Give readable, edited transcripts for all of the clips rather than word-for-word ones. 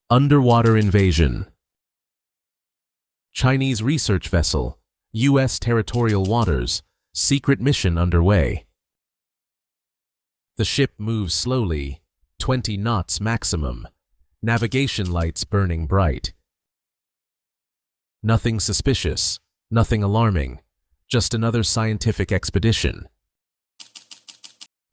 Underwater invasion. Chinese research vessel, U.S. territorial waters, secret mission underway. The ship moves slowly, 20 knots maximum, navigation lights burning bright. Nothing suspicious, nothing alarming, just another scientific expedition.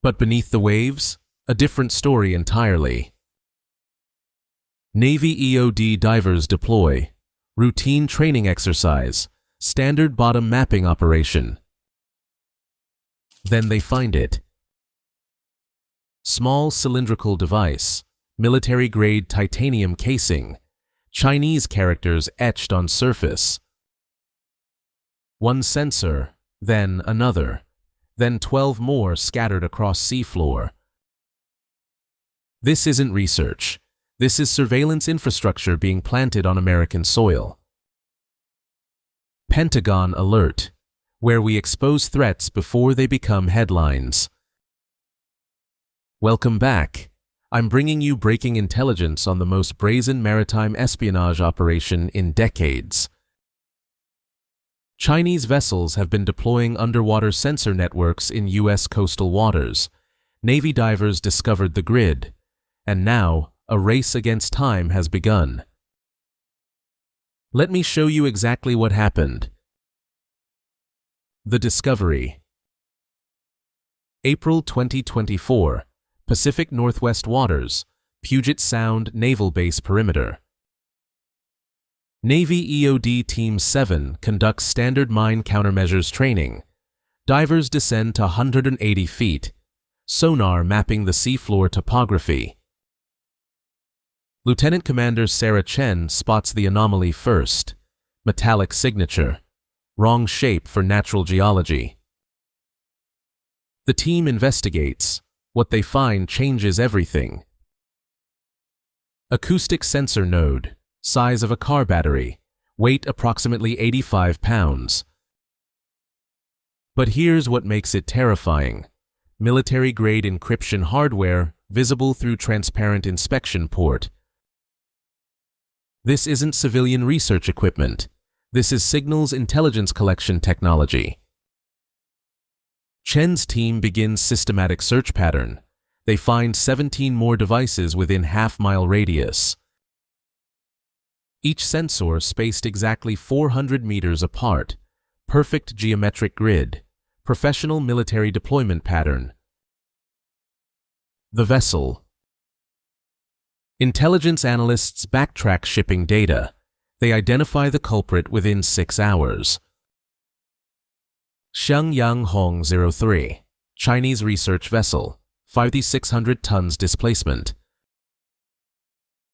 But beneath the waves, a different story entirely. Navy EOD divers deploy, routine training exercise, standard bottom mapping operation. Then they find it. Small cylindrical device, military-grade titanium casing, Chinese characters etched on surface. One sensor, then another, then 12 more scattered across seafloor. This isn't research. This is surveillance infrastructure being planted on American soil. Pentagon Alert, where we expose threats before they become headlines. Welcome back. I'm bringing you breaking intelligence on the most brazen maritime espionage operation in decades. Chinese vessels have been deploying underwater sensor networks in U.S. coastal waters. Navy divers discovered the grid, and now a race against time has begun. Let me show you exactly what happened. The discovery. April 2024, Pacific Northwest waters, Puget Sound Naval Base perimeter. Navy EOD Team 7 conducts standard mine countermeasures training. Divers descend to 180 feet, sonar mapping the seafloor topography. Lieutenant Commander Sarah Chen spots the anomaly first. Metallic signature. Wrong shape for natural geology. The team investigates. What they find changes everything. Acoustic sensor node, size of a car battery, weight approximately 85 pounds. But here's what makes it terrifying. Military-grade encryption hardware visible through transparent inspection port. This isn't civilian research equipment. This is signals intelligence collection technology. Chen's team begins systematic search pattern. They find 17 more devices within half-mile radius. Each sensor spaced exactly 400 meters apart. Perfect geometric grid. Professional military deployment pattern. The vessel. Intelligence analysts backtrack shipping data. They identify the culprit within 6 hours. Xiangyang Hong 03, Chinese research vessel, 5,600 tons displacement.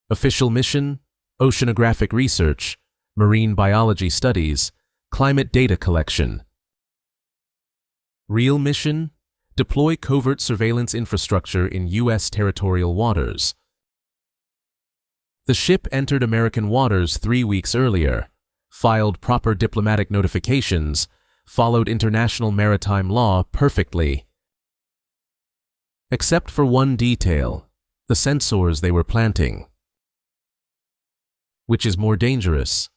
Official mission, oceanographic research, marine biology studies, climate data collection. Real mission, deploy covert surveillance infrastructure in U.S. territorial waters. The ship entered American waters 3 weeks earlier, filed proper diplomatic notifications, followed international maritime law perfectly. Except for one detail, the sensors they were planting. Which is more dangerous?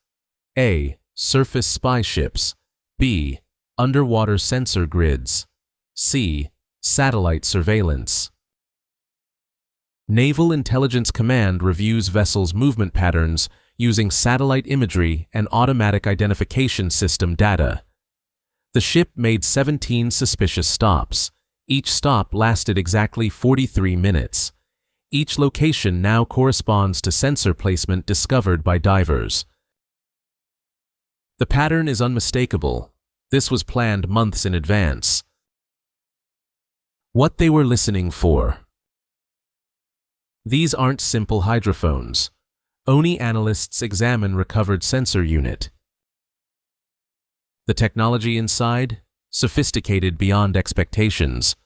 A. Surface spy ships. B. Underwater sensor grids. C. Satellite surveillance. Naval Intelligence Command reviews vessels' movement patterns using satellite imagery and automatic identification system data. The ship made 17 suspicious stops. Each stop lasted exactly 43 minutes. Each location now corresponds to sensor placement discovered by divers. The pattern is unmistakable. This was planned months in advance. What they were listening for. These aren't simple hydrophones. ONI analysts examine recovered sensor unit. The technology inside, sophisticated beyond expectations.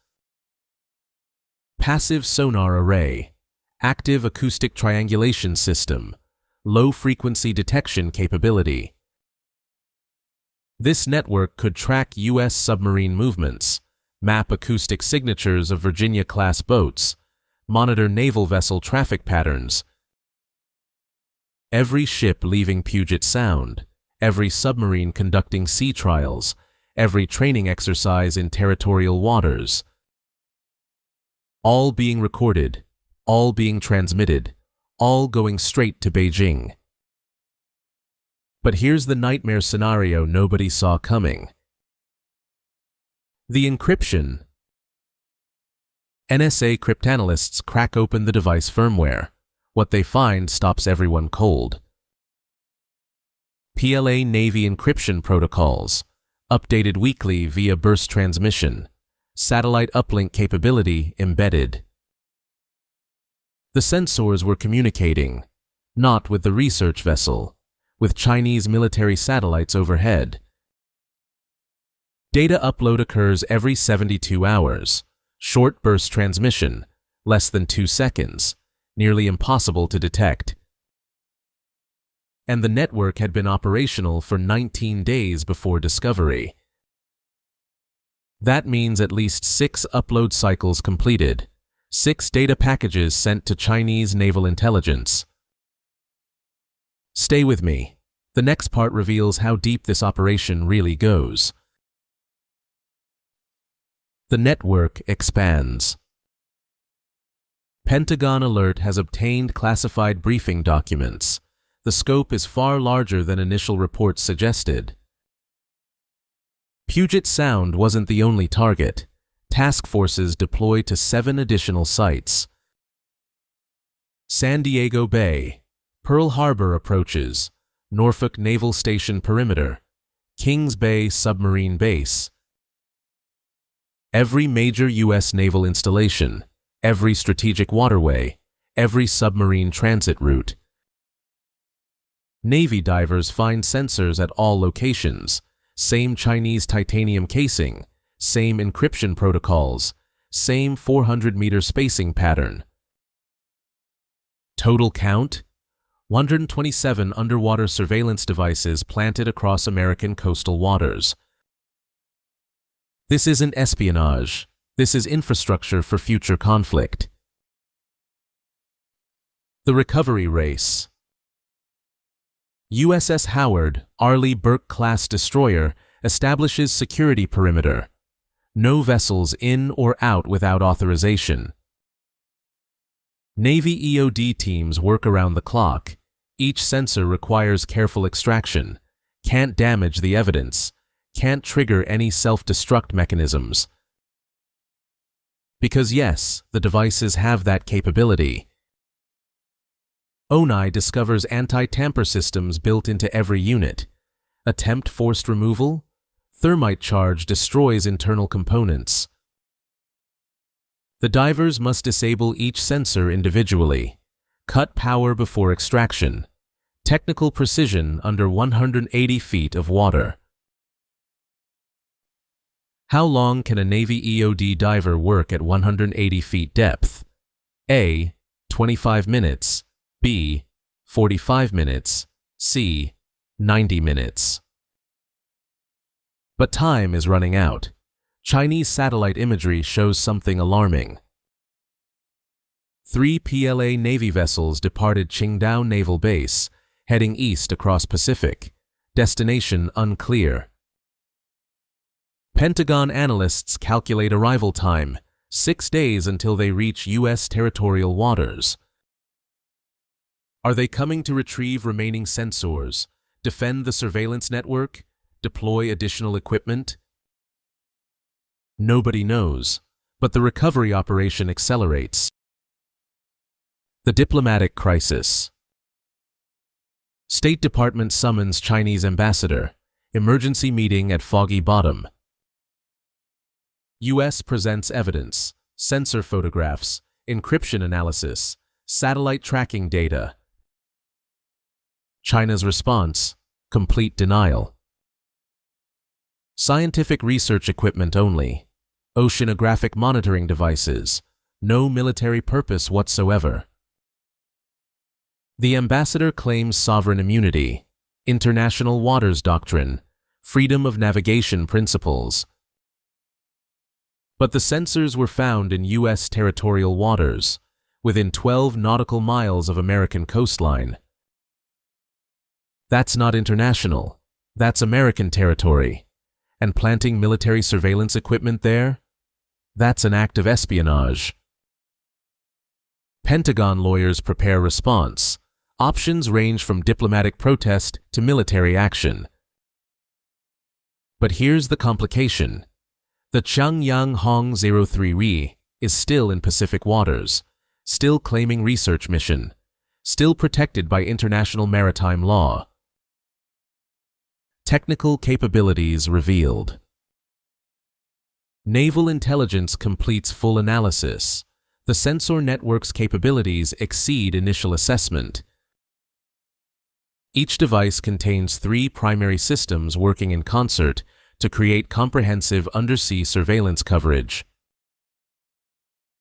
Passive sonar array, active acoustic triangulation system, low-frequency detection capability. This network could track U.S. submarine movements, map acoustic signatures of Virginia-class boats, monitor naval vessel traffic patterns. Every ship leaving Puget Sound, every submarine conducting sea trials, every training exercise in territorial waters. All being recorded, all being transmitted, all going straight to Beijing. But here's the nightmare scenario nobody saw coming. The encryption. NSA cryptanalysts crack open the device firmware. What they find stops everyone cold. PLA Navy encryption protocols, updated weekly via burst transmission, satellite uplink capability embedded. The sensors were communicating, not with the research vessel, with Chinese military satellites overhead. Data upload occurs every 72 hours, short burst transmission, less than 2 seconds, nearly impossible to detect. And the network had been operational for 19 days before discovery. That means at least 6 upload cycles completed, 6 data packages sent to Chinese naval intelligence. Stay with me. The next part reveals how deep this operation really goes. The network expands. Pentagon Alert has obtained classified briefing documents. The scope is far larger than initial reports suggested. Puget Sound wasn't the only target. Task forces deployed to 7 additional sites. San Diego Bay, Pearl Harbor approaches, Norfolk Naval Station perimeter, Kings Bay Submarine Base. Every major U.S. naval installation, every strategic waterway, every submarine transit route. Navy divers find sensors at all locations, same Chinese titanium casing, same encryption protocols, same 400-meter spacing pattern. Total count? 127 underwater surveillance devices planted across American coastal waters. This isn't espionage. This is infrastructure for future conflict. The recovery race. USS Howard, Arleigh Burke-class destroyer, establishes security perimeter. No vessels in or out without authorization. Navy EOD teams work around the clock. Each sensor requires careful extraction. Can't damage the evidence. Can't trigger any self-destruct mechanisms. Because yes, the devices have that capability. ONI discovers anti-tamper systems built into every unit. Attempt forced removal? Thermite charge destroys internal components. The divers must disable each sensor individually. Cut power before extraction. Technical precision under 180 feet of water. How long can a Navy EOD diver work at 180 feet depth? A. 25 minutes. B. 45 minutes. C. 90 minutes. But time is running out. Chinese satellite imagery shows something alarming. 3 PLA Navy vessels departed Qingdao Naval Base, heading east across Pacific. Destination unclear. Pentagon analysts calculate arrival time, 6 days until they reach U.S. territorial waters. Are they coming to retrieve remaining sensors, defend the surveillance network, deploy additional equipment? Nobody knows, but the recovery operation accelerates. The diplomatic crisis. State Department summons Chinese ambassador. Emergency meeting at Foggy Bottom. U.S. presents evidence, sensor photographs, encryption analysis, satellite tracking data. China's response, complete denial. Scientific research equipment only. Oceanographic monitoring devices. No military purpose whatsoever. The ambassador claims sovereign immunity, international waters doctrine, freedom of navigation principles. But the sensors were found in U.S. territorial waters, within 12 nautical miles of American coastline. That's not international. That's American territory. And planting military surveillance equipment there? That's an act of espionage. Pentagon lawyers prepare response. Options range from diplomatic protest to military action. But here's the complication. The Changyang Hong 03 is still in Pacific waters, still claiming research mission, still protected by international maritime law. Technical capabilities revealed. Naval intelligence completes full analysis. The sensor network's capabilities exceed initial assessment. Each device contains 3 primary systems working in concert to create comprehensive undersea surveillance coverage.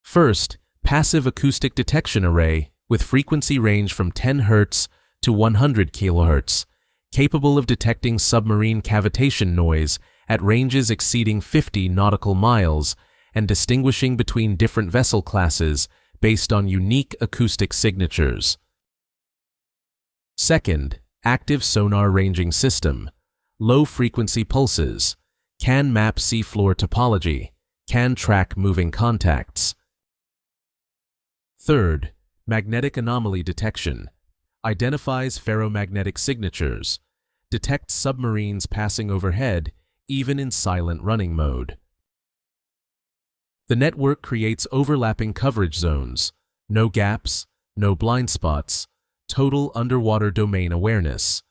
First, passive acoustic detection array with frequency range from 10 Hz to 100 kHz, capable of detecting submarine cavitation noise at ranges exceeding 50 nautical miles and distinguishing between different vessel classes based on unique acoustic signatures. Second, active sonar ranging system, low-frequency pulses, can map seafloor topology, can track moving contacts. Third, magnetic anomaly detection, identifies ferromagnetic signatures, detects submarines passing overhead even in silent running mode. The network creates overlapping coverage zones, no gaps, no blind spots, total underwater domain awareness.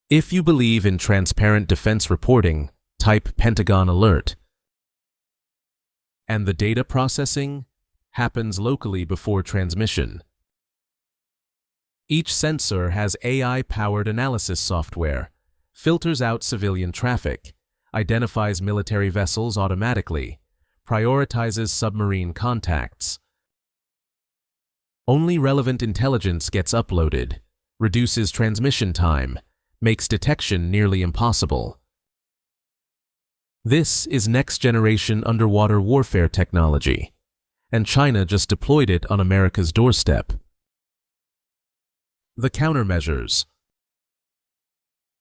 If you believe in transparent defense reporting, type Pentagon Alert. And the data processing happens locally before transmission. Each sensor has AI-powered analysis software, filters out civilian traffic, identifies military vessels automatically, prioritizes submarine contacts. Only relevant intelligence gets uploaded, reduces transmission time, makes detection nearly impossible. This is next-generation underwater warfare technology, and China just deployed it on America's doorstep. The countermeasures.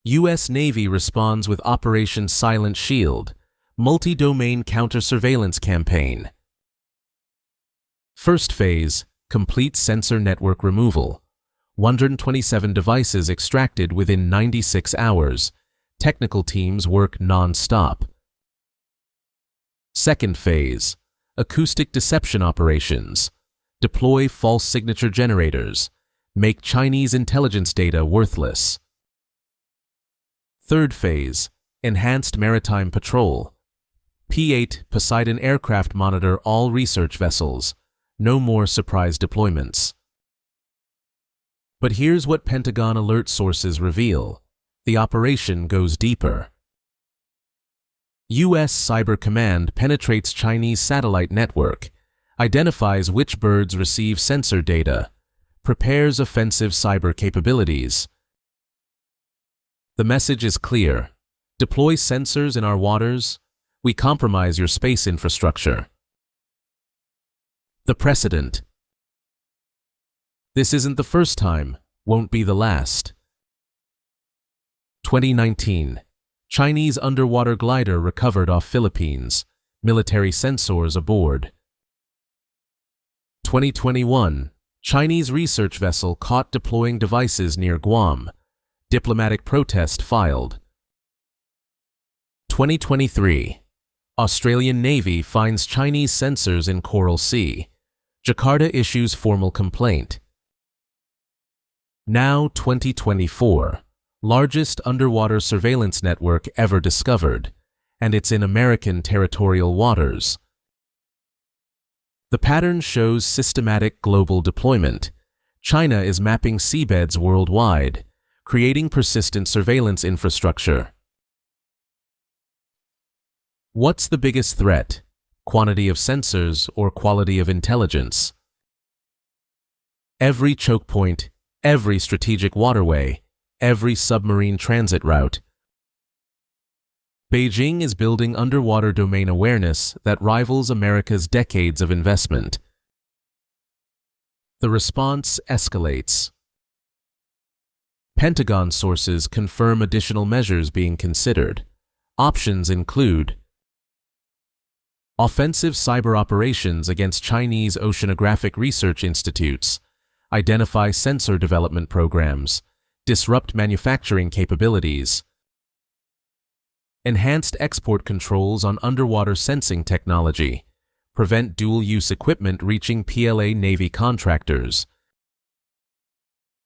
U.S. Navy responds with Operation Silent Shield, multi-domain counter-surveillance campaign. First phase, complete sensor network removal. 127 devices extracted within 96 hours. Technical teams work non-stop. Second phase, acoustic deception operations. Deploy false signature generators. Make Chinese intelligence data worthless. Third phase, enhanced maritime patrol. P-8 Poseidon aircraft monitor all research vessels. No more surprise deployments. But here's what Pentagon Alert sources reveal. The operation goes deeper. U.S. Cyber Command penetrates Chinese satellite network, identifies which birds receive sensor data, prepares offensive cyber capabilities. The message is clear. Deploy sensors in our waters, we compromise your space infrastructure. The precedent. This isn't the first time, won't be the last. 2019. Chinese underwater glider recovered off Philippines. Military sensors aboard. 2021. Chinese research vessel caught deploying devices near Guam. Diplomatic protest filed. 2023. Australian Navy finds Chinese sensors in Coral Sea. Jakarta issues formal complaint. Now 2024. Largest underwater surveillance network ever discovered, and it's in American territorial waters. The pattern shows systematic global deployment. China is mapping seabeds worldwide, creating persistent surveillance infrastructure. What's the biggest threat? Quantity of sensors or quality of intelligence? Every choke point, every strategic waterway, every submarine transit route. Beijing is building underwater domain awareness that rivals America's decades of investment. The response escalates. Pentagon sources confirm additional measures being considered. Options include offensive cyber operations against Chinese oceanographic research institutes, identify sensor development programs, disrupt manufacturing capabilities, enhanced export controls on underwater sensing technology, prevent dual-use equipment reaching PLA Navy contractors,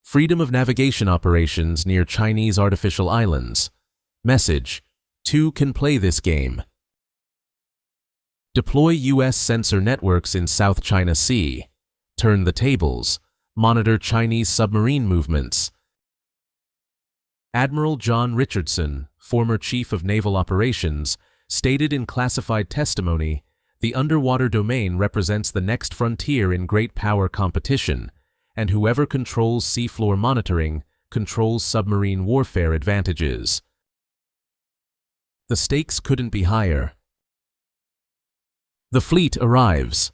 freedom of navigation operations near Chinese artificial islands. Message: two can play this game. Deploy U.S. sensor networks in South China Sea. Turn the tables. Monitor Chinese submarine movements. Admiral John Richardson, former Chief of Naval Operations, stated in classified testimony, "The underwater domain represents the next frontier in great power competition, and whoever controls seafloor monitoring controls submarine warfare advantages." The stakes couldn't be higher. The fleet arrives.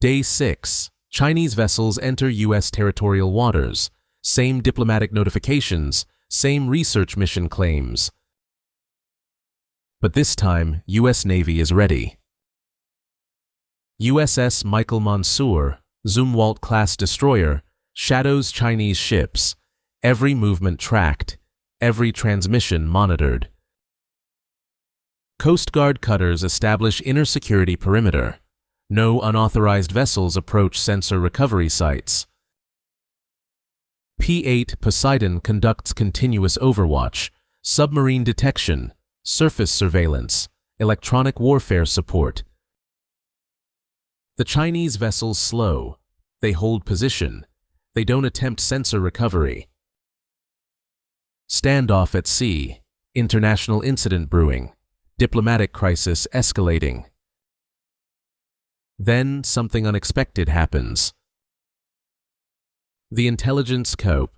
Day 6. Chinese vessels enter U.S. territorial waters. Same diplomatic notifications, same research mission claims. But this time, U.S. Navy is ready. USS Michael Mansour, Zumwalt-class destroyer, shadows Chinese ships, every movement tracked, every transmission monitored. Coast Guard cutters establish inner security perimeter. No unauthorized vessels approach sensor recovery sites. P-8 Poseidon conducts continuous overwatch, submarine detection, surface surveillance, electronic warfare support. The Chinese vessels slow. They hold position. They don't attempt sensor recovery. Standoff at sea. International incident brewing. Diplomatic crisis escalating. Then something unexpected happens. The intelligence coup.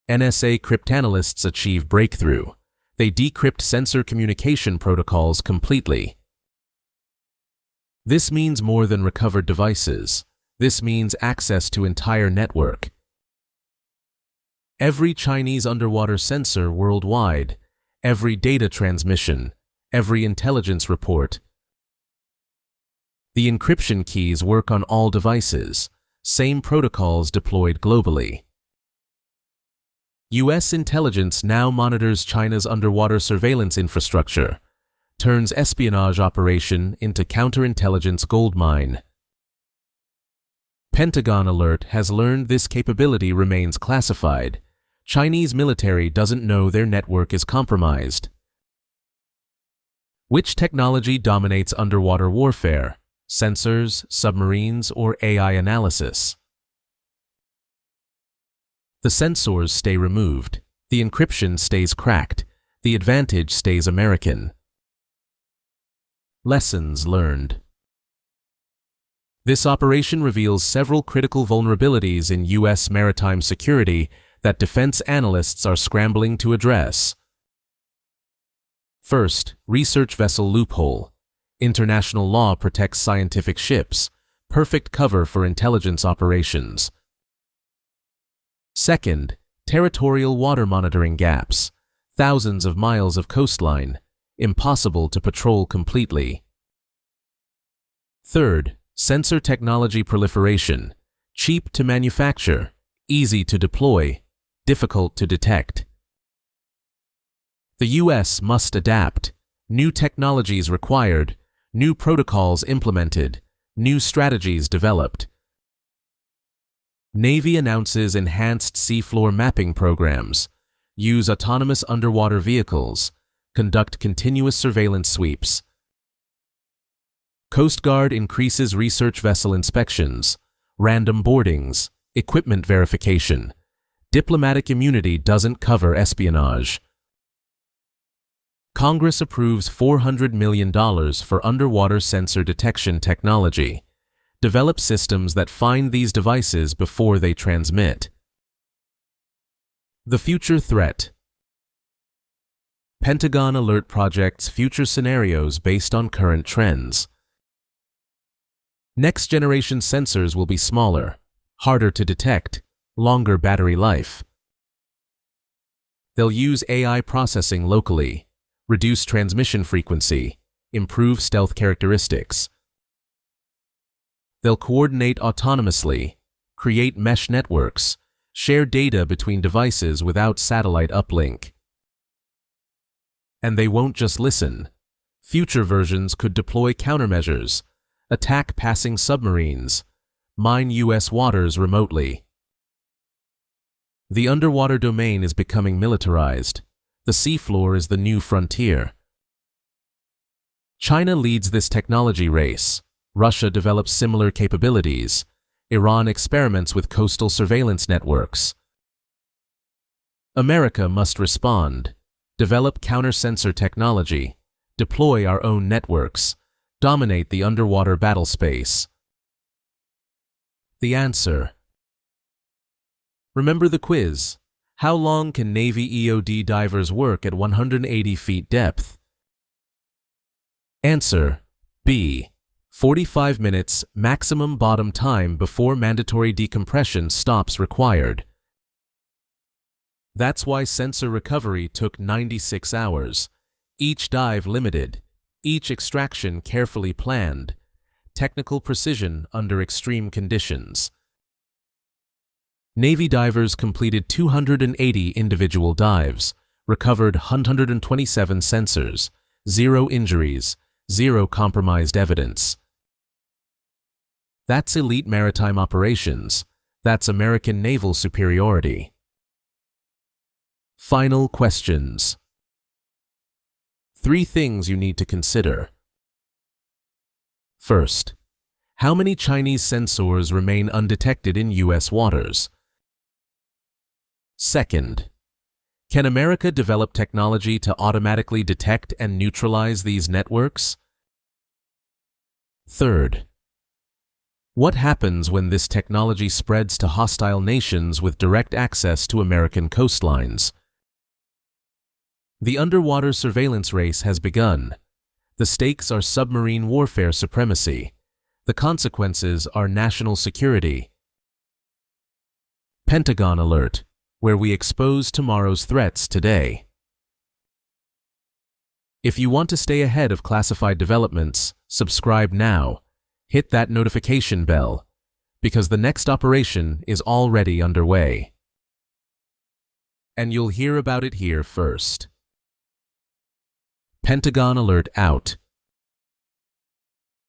NSA cryptanalysts achieve breakthrough. They decrypt sensor communication protocols completely. This means more than recovered devices. This means access to entire network. Every Chinese underwater sensor worldwide, every data transmission, every intelligence report. The encryption keys work on all devices, same protocols deployed globally. U.S. intelligence now monitors China's underwater surveillance infrastructure, turns espionage operation into counterintelligence goldmine. Pentagon Alert has learned this capability remains classified. Chinese military doesn't know their network is compromised. Which technology dominates underwater warfare? Sensors, submarines, or AI analysis? The sensors stay removed. The encryption stays cracked. The advantage stays American. Lessons learned. This operation reveals several critical vulnerabilities in U.S. maritime security that defense analysts are scrambling to address. First, research vessel loophole. International law protects scientific ships, perfect cover for intelligence operations. Second, territorial water monitoring gaps, thousands of miles of coastline, impossible to patrol completely. Third, sensor technology proliferation, cheap to manufacture, easy to deploy, difficult to detect. The U.S. must adapt. New technologies required, new protocols implemented, new strategies developed. Navy announces enhanced seafloor mapping programs, use autonomous underwater vehicles, conduct continuous surveillance sweeps. Coast Guard increases research vessel inspections, random boardings, equipment verification. Diplomatic immunity doesn't cover espionage. Congress approves $400 million for underwater sensor detection technology. Develop systems that find these devices before they transmit. The future threat. Pentagon Alert projects future scenarios based on current trends. Next-generation sensors will be smaller, harder to detect, longer battery life. They'll use AI processing locally, reduce transmission frequency, improve stealth characteristics. They'll coordinate autonomously, create mesh networks, share data between devices without satellite uplink. And they won't just listen. Future versions could deploy countermeasures, attack passing submarines, mine U.S. waters remotely. The underwater domain is becoming militarized. The seafloor is the new frontier. China leads this technology race. Russia develops similar capabilities. Iran experiments with coastal surveillance networks. America must respond, develop counter-sensor technology, deploy our own networks, dominate the underwater battle space. The answer. Remember the quiz. How long can Navy EOD divers work at 180 feet depth? Answer. B. 45 minutes maximum bottom time before mandatory decompression stops required. That's why sensor recovery took 96 hours. Each dive limited, each extraction carefully planned, technical precision under extreme conditions. Navy divers completed 280 individual dives, recovered 127 sensors, 0 injuries, 0 compromised evidence. That's elite maritime operations. That's American naval superiority. Final questions. 3 things you need to consider. First, how many Chinese sensors remain undetected in U.S. waters? Second, can America develop technology to automatically detect and neutralize these networks? Third, what happens when this technology spreads to hostile nations with direct access to American coastlines? The underwater surveillance race has begun. The stakes are submarine warfare supremacy. The consequences are national security. Pentagon Alert, where we expose tomorrow's threats today. If you want to stay ahead of classified developments, subscribe now. Hit that notification bell, because the next operation is already underway. And you'll hear about it here first. Pentagon Alert out.